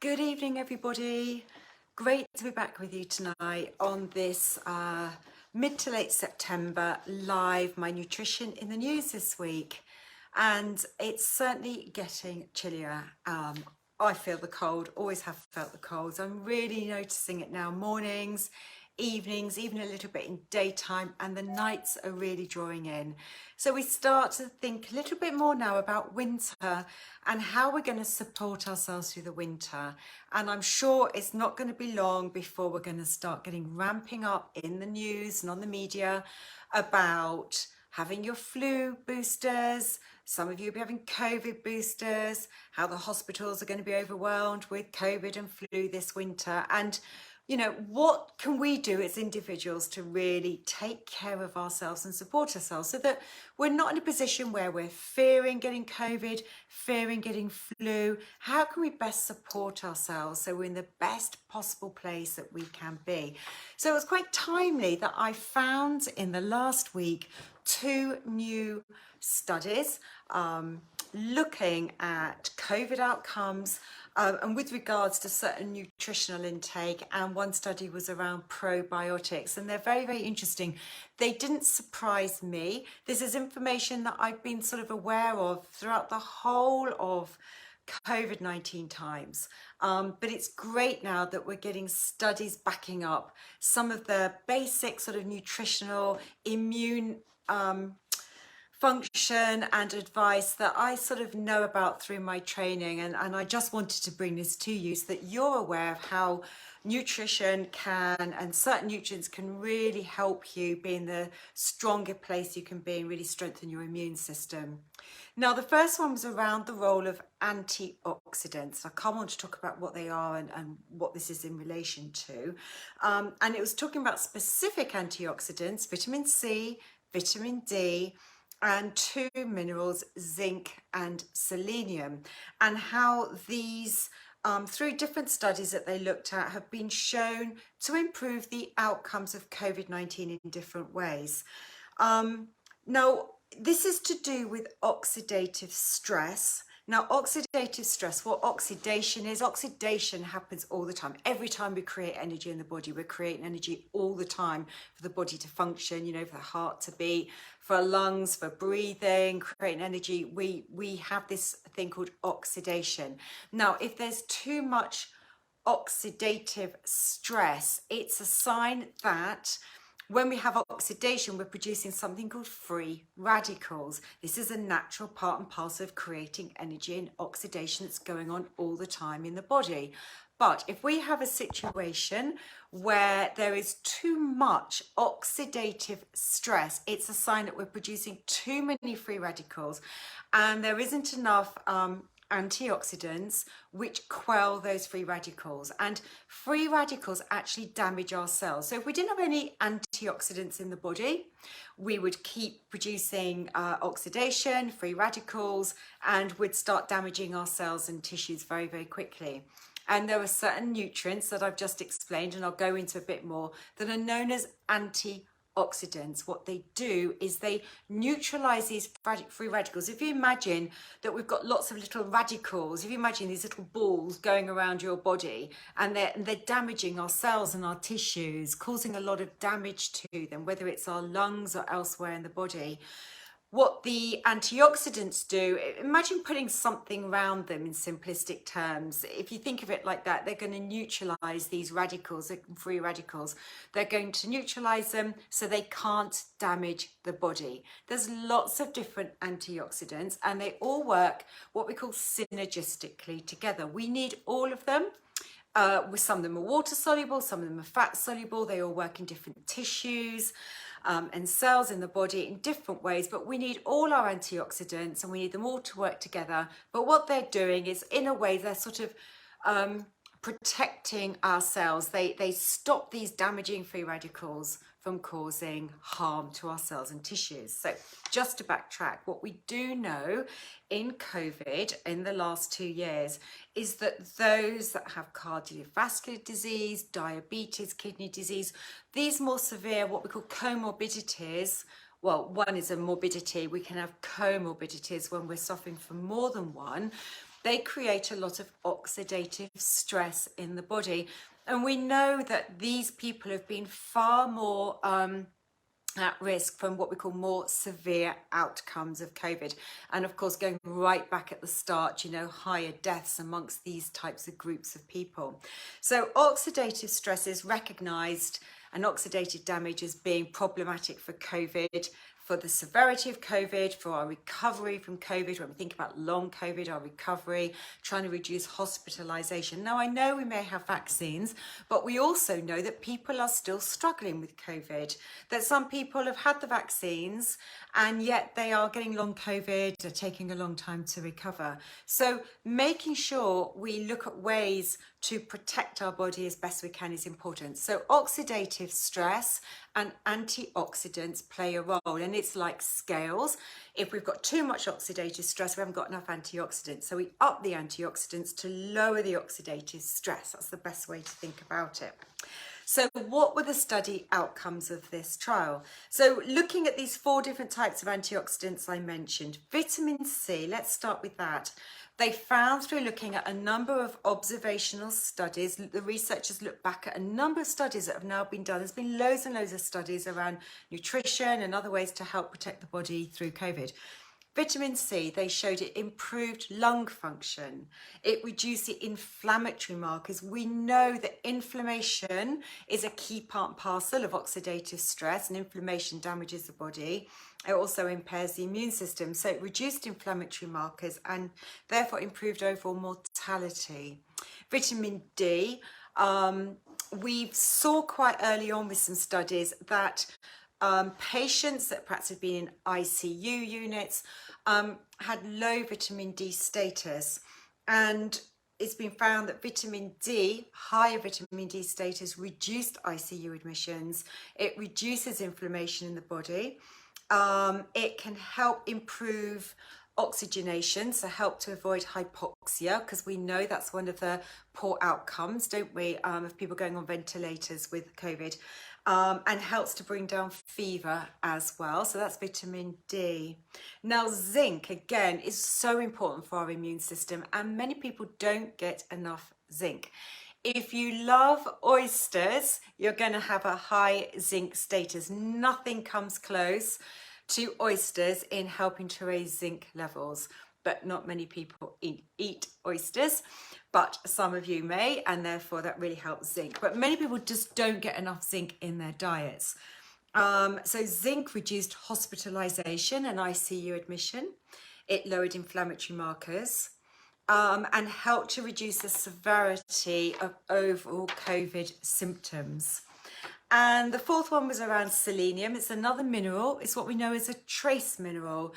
Good evening, everybody. Great to be back with you tonight on this mid to late September live, my nutrition in the news this week. And it's certainly getting chillier. I feel the cold, always have felt the cold. So I'm really noticing it now, mornings, evenings, even a little bit in daytime, and the nights are really drawing in. So we start to think a little bit more now about winter and how we're going to support ourselves through the winter. And I'm sure it's not going to be long before we're going to start getting ramping up in the news and on the media about having your flu boosters. Some of you will be having COVID boosters, how the hospitals are going to be overwhelmed with COVID and flu this winter. And you know, what can we do as individuals to really take care of ourselves and support ourselves so that we're not in a position where we're fearing getting COVID, fearing getting flu? How can we best support ourselves so we're in the best possible place that we can be? So it was quite timely that I found in the last week 2 new studies looking at COVID outcomes and with regards to certain nutritional intake, and one study was around probiotics, and they're very, very interesting. They didn't surprise me. This is information that I've been sort of aware of throughout the whole of COVID-19 times, but it's great now that we're getting studies backing up some of the basic sort of nutritional immune function and advice that I sort of know about through my training, and I just wanted to bring this to you so that you're aware of how nutrition can, and certain nutrients can really help you be in the stronger place you can be and really strengthen your immune system. Now, the first one was around the role of antioxidants. I come on to talk about what they are and what this is in relation to. And it was talking about specific antioxidants, vitamin C, vitamin D, and 2 minerals, zinc and selenium, and how these, through different studies that they looked at, have been shown to improve the outcomes of COVID-19 in different ways. Now, this is to do with oxidative stress. Now, oxidative stress, what oxidation is, oxidation happens all the time. Every time we create energy in the body, we're creating energy all the time for the body to function, you know, for the heart to beat, for our lungs, for breathing, creating energy. We have this thing called oxidation. Now, if there's too much oxidative stress, it's a sign that when we have oxidation, we're producing something called free radicals. This is a natural part and parcel of creating energy and oxidation that's going on all the time in the body. But if we have a situation where there is too much oxidative stress, it's a sign that we're producing too many free radicals and there isn't enough antioxidants which quell those free radicals, and free radicals actually damage our cells. So if we didn't have any antioxidants in the body, we would keep producing oxidation, free radicals, and would start damaging our cells and tissues very, very quickly. And there are certain nutrients that I've just explained, and I'll go into a bit more, that are known as antioxidants. What they do is they neutralize these free radicals. If you imagine that we've got lots of little radicals, if you imagine these little balls going around your body, and they're damaging our cells and our tissues, causing a lot of damage to them, whether it's our lungs or elsewhere in the body. What the antioxidants do, imagine putting something around them in simplistic terms. If you think of it like that, they're going to neutralize these radicals, free radicals. They're going to neutralize them so they can't damage the body. There's lots of different antioxidants and they all work what we call synergistically together. We need all of them. With some of them are water soluble, some of them are fat soluble. They all work in different tissues and cells in the body in different ways, but we need all our antioxidants and we need them all to work together. But what they're doing is, in a way, they're sort of protecting our cells. They stop these damaging free radicals from causing harm to our cells and tissues. So just to backtrack, what we do know in COVID in the last 2 years is that those that have cardiovascular disease, diabetes, kidney disease, these more severe, what we call comorbidities, well, one is a morbidity, we can have comorbidities when we're suffering from more than one, they create a lot of oxidative stress in the body. And we know that these people have been far more at risk from what we call more severe outcomes of COVID. And of course, going right back at the start, you know, higher deaths amongst these types of groups of people. So oxidative stress is recognised and oxidative damage as being problematic for COVID, for the severity of COVID, for our recovery from COVID, when we think about long COVID, our recovery, trying to reduce hospitalisation. Now, I know we may have vaccines, but we also know that people are still struggling with COVID, that some people have had the vaccines and yet they are getting long COVID, they're taking a long time to recover. So making sure we look at ways to protect our body as best we can is important. So oxidative stress and antioxidants play a role, and it's like scales. If we've got too much oxidative stress, we haven't got enough antioxidants. So we up the antioxidants to lower the oxidative stress. That's the best way to think about it. So what were the study outcomes of this trial? So looking at these 4 different types of antioxidants I mentioned, vitamin C, let's start with that. They found through looking at a number of observational studies, the researchers looked back at a number of studies that have now been done. There's been loads and loads of studies around nutrition and other ways to help protect the body through COVID. Vitamin C, they showed it improved lung function. It reduced the inflammatory markers. We know that inflammation is a key part and parcel of oxidative stress, and inflammation damages the body. It also impairs the immune system. So it reduced inflammatory markers and therefore improved overall mortality. Vitamin D, we saw quite early on with some studies that patients that perhaps had been in ICU units had low vitamin D status, and it's been found that vitamin D, higher vitamin D status, reduced ICU admissions. It reduces inflammation in the body. It can help improve oxygenation, so help to avoid hypoxia, because we know that's one of the poor outcomes, don't we, of people going on ventilators with COVID, and helps to bring down fever as well. So that's vitamin D. Now, zinc, again, is so important for our immune system, and many people don't get enough zinc. If you love oysters, you're going to have a high zinc status. Nothing comes close to oysters in helping to raise zinc levels, but not many people eat oysters, but some of you may, and therefore that really helps zinc. But many people just don't get enough zinc in their diets. So zinc reduced hospitalization and ICU admission. It lowered inflammatory markers. And helped to reduce the severity of overall COVID symptoms. And the 4th one was around selenium. It's another mineral. It's what we know as a trace mineral.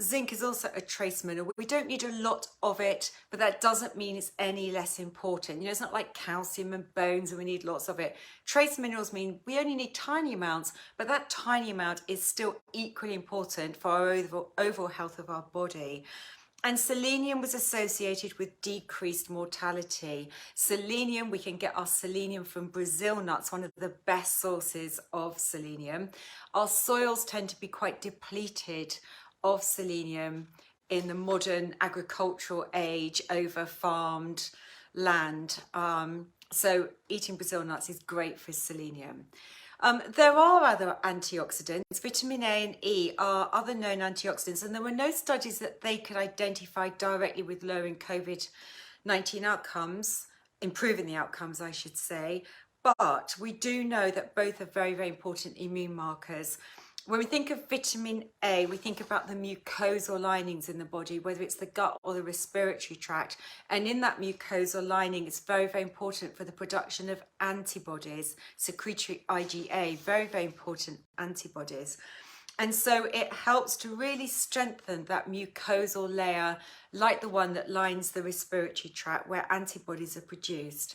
Zinc is also a trace mineral. We don't need a lot of it, but that doesn't mean it's any less important. You know, it's not like calcium and bones and we need lots of it. Trace minerals mean we only need tiny amounts, but that tiny amount is still equally important for our overall health of our body. And selenium was associated with decreased mortality. Selenium, we can get our selenium from Brazil nuts, one of the best sources of selenium. Our soils tend to be quite depleted of selenium in the modern agricultural age over farmed land. So eating Brazil nuts is great for selenium. There are other antioxidants. Vitamin A and E are other known antioxidants, and there were no studies that they could identify directly with lowering COVID-19 outcomes, improving the outcomes, I should say. But we do know that both are very, very important immune markers. When we think of vitamin A, we think about the mucosal linings in the body, whether it's the gut or the respiratory tract. And in that mucosal lining, it's very, very important for the production of antibodies, secretory IgA, very, very important antibodies. And so it helps to really strengthen that mucosal layer, like the one that lines the respiratory tract, where antibodies are produced.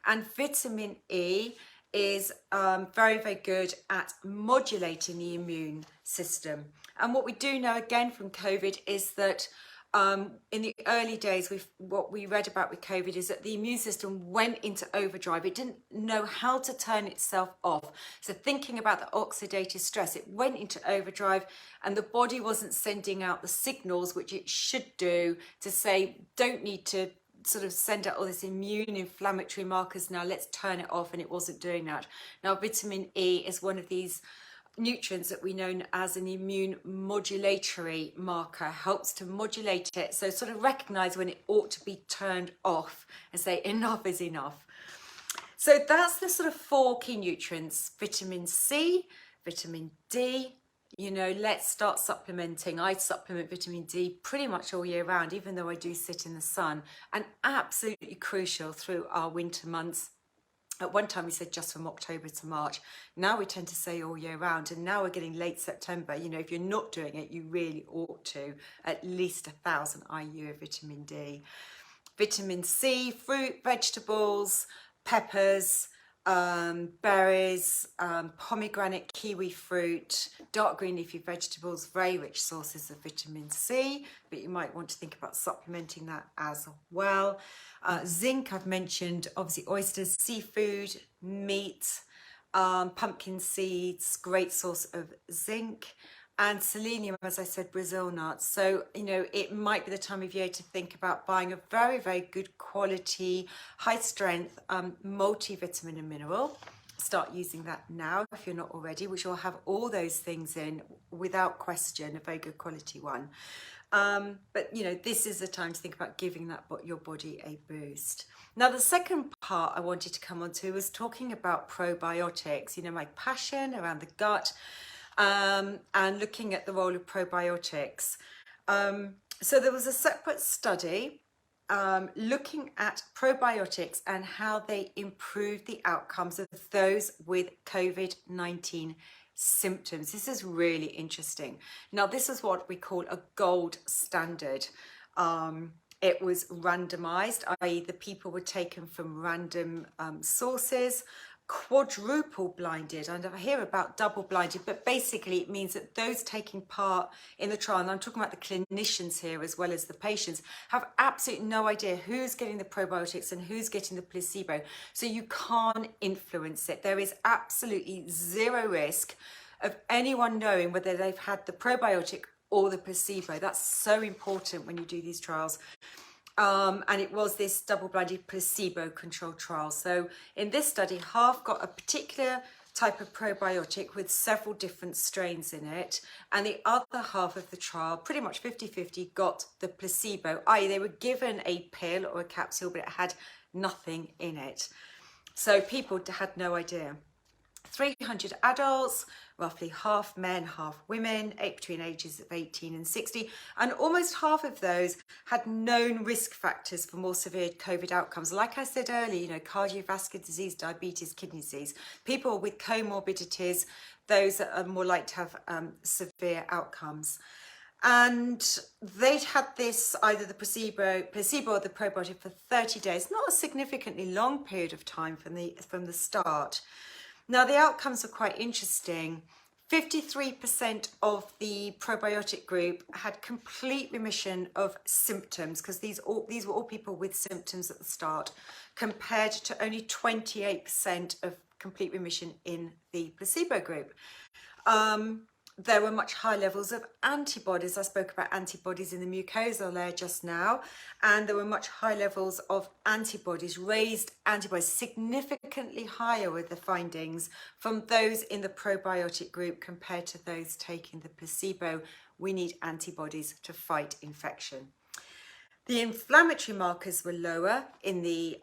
And vitamin E is very, very good at modulating the immune system. And what we do know again from COVID is that In the early days, what we read about with COVID is that the immune system went into overdrive. It didn't know how to turn itself off. So thinking about the oxidative stress, it went into overdrive, and the body wasn't sending out the signals which it should do to say, don't need to sort of send out all this immune inflammatory markers now, let's turn it off, and it wasn't doing that. Now, vitamin E is one of these nutrients that we know as an immune modulatory marker, helps to modulate it, so sort of recognize when it ought to be turned off and say enough is enough. So that's the sort of 4 key nutrients: vitamin C, vitamin D. You know, let's start supplementing. I supplement vitamin D pretty much all year round, even though I do sit in the sun, and absolutely crucial through our winter months. At one time we said just from October to March. Now we tend to say all year round, and now we're getting late September. You know, if you're not doing it, you really ought to, at least 1,000 IU of vitamin D. Vitamin C, fruit, vegetables, peppers, berries, pomegranate, kiwi fruit, dark green leafy vegetables, very rich sources of vitamin C, but you might want to think about supplementing that as well. Zinc, I've mentioned, obviously oysters, seafood, meat, pumpkin seeds, great source of zinc. And selenium, as I said, Brazil nuts. So, you know, it might be the time of year to think about buying a very, very good quality, high strength multivitamin and mineral. Start using that now if you're not already, which will have all those things in without question, a very good quality one. But, you know, this is the time to think about giving your body a boost. Now, the second part I wanted to come on to was talking about probiotics, you know, my passion around the gut. And looking at the role of probiotics. So there was a separate study looking at probiotics and how they improve the outcomes of those with COVID-19 symptoms. This is really interesting. Now, this is what we call a gold standard. It was randomized, i.e. the people were taken from random sources, quadruple blinded, and I hear about double blinded, but basically it means that those taking part in the trial, and I'm talking about the clinicians here as well as the patients, have absolutely no idea who's getting the probiotics and who's getting the placebo. So you can't influence it. There is absolutely zero risk of anyone knowing whether they've had the probiotic or the placebo. That's so important when you do these trials. And it was this double-blinded placebo-controlled trial. So in this study, half got a particular type of probiotic with several different strains in it, and the other half of the trial, pretty much 50-50, got the placebo, i.e. they were given a pill or a capsule, but it had nothing in it. So people had no idea. 300 adults, roughly half men, half women, between ages of 18 and 60, and almost half of those had known risk factors for more severe COVID outcomes. Like I said earlier, you know, cardiovascular disease, diabetes, kidney disease, people with comorbidities, those that are more likely to have severe outcomes. And they'd had this, either the placebo or the probiotic, for 30 days, not a significantly long period of time from the start. Now, the outcomes are quite interesting. 53% of the probiotic group had complete remission of symptoms, because these were all people with symptoms at the start, compared to only 28% of complete remission in the placebo group. There were much higher levels of antibodies. I spoke about antibodies in the mucosal layer just now, and there were much higher levels of antibodies, raised antibodies, significantly higher with the findings from those in the probiotic group compared to those taking the placebo. We need antibodies to fight infection. The inflammatory markers were lower in the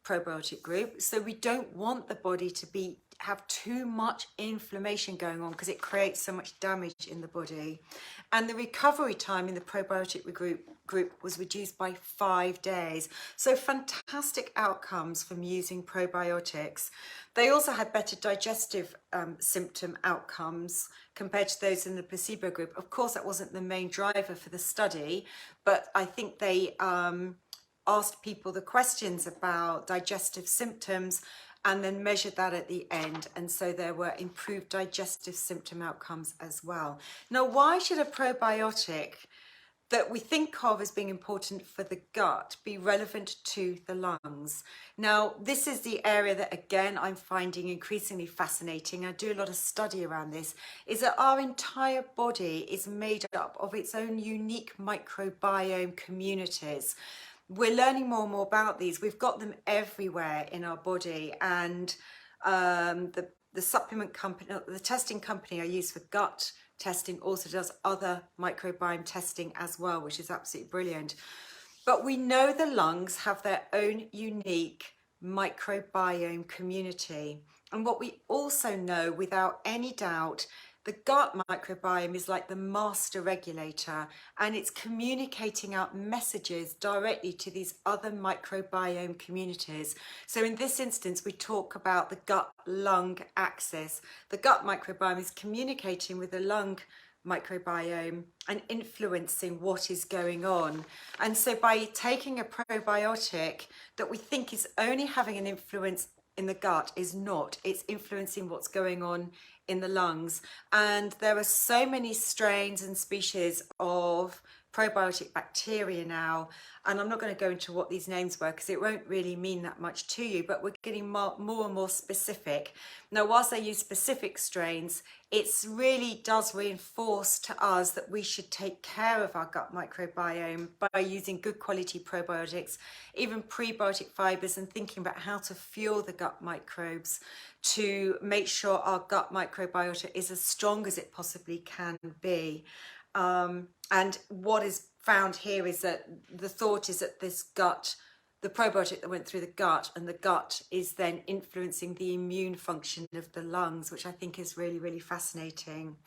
probiotic group, so we don't want the body to have too much inflammation going on, because it creates so much damage in the body. And the recovery time in the probiotic group was reduced by 5 days. So fantastic outcomes from using probiotics. They also had better digestive symptom outcomes compared to those in the placebo group. Of course, that wasn't the main driver for the study, but I think they asked people the questions about digestive symptoms and then measured that at the end, and so there were improved digestive symptom outcomes as well. Now, why should a probiotic that we think of as being important for the gut be relevant to the lungs. Now, this is the area that, again, I'm finding increasingly fascinating. I do a lot of study around this, is that our entire body is made up of its own unique microbiome communities. We're learning more and more about these. We've got them everywhere in our body, and the supplement company, the testing company I use for gut testing also does other microbiome testing as well, which is absolutely brilliant. But we know the lungs have their own unique microbiome community. And what we also know without any doubt, the gut microbiome is like the master regulator, and it's communicating out messages directly to these other microbiome communities. So in this instance, we talk about the gut-lung axis. The gut microbiome is communicating with the lung microbiome and influencing what is going on. And so by taking a probiotic that we think is only having an influence in the gut, is not. It's influencing what's going on in the lungs. And there are so many strains and species of probiotic bacteria now, and I'm not going to go into what these names were because it won't really mean that much to you, but we're getting more and more specific. Now, whilst they use specific strains, it really does reinforce to us that we should take care of our gut microbiome by using good quality probiotics, even prebiotic fibers, and thinking about how to fuel the gut microbes to make sure our gut microbiota is as strong as it possibly can be. And what is found here is that the thought is that this gut, the probiotic that went through the gut, and the gut is then influencing the immune function of the lungs, which I think is really, really fascinating.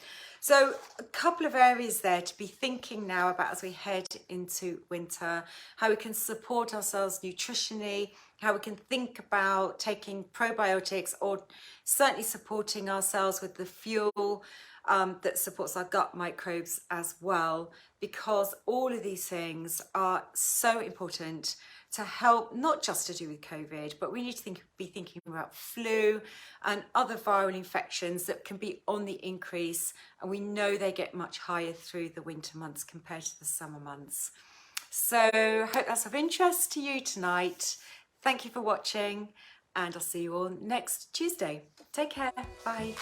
So a couple of areas there to be thinking now about as we head into winter, how we can support ourselves nutritionally, how we can think about taking probiotics, or certainly supporting ourselves with the fuel that supports our gut microbes as well, because all of these things are so important to help, not just to do with COVID, but we need to be thinking about flu and other viral infections that can be on the increase, and we know they get much higher through the winter months compared to the summer months. So I hope that's of interest to you tonight. Thank you for watching, and I'll see you all next Tuesday. Take care. Bye.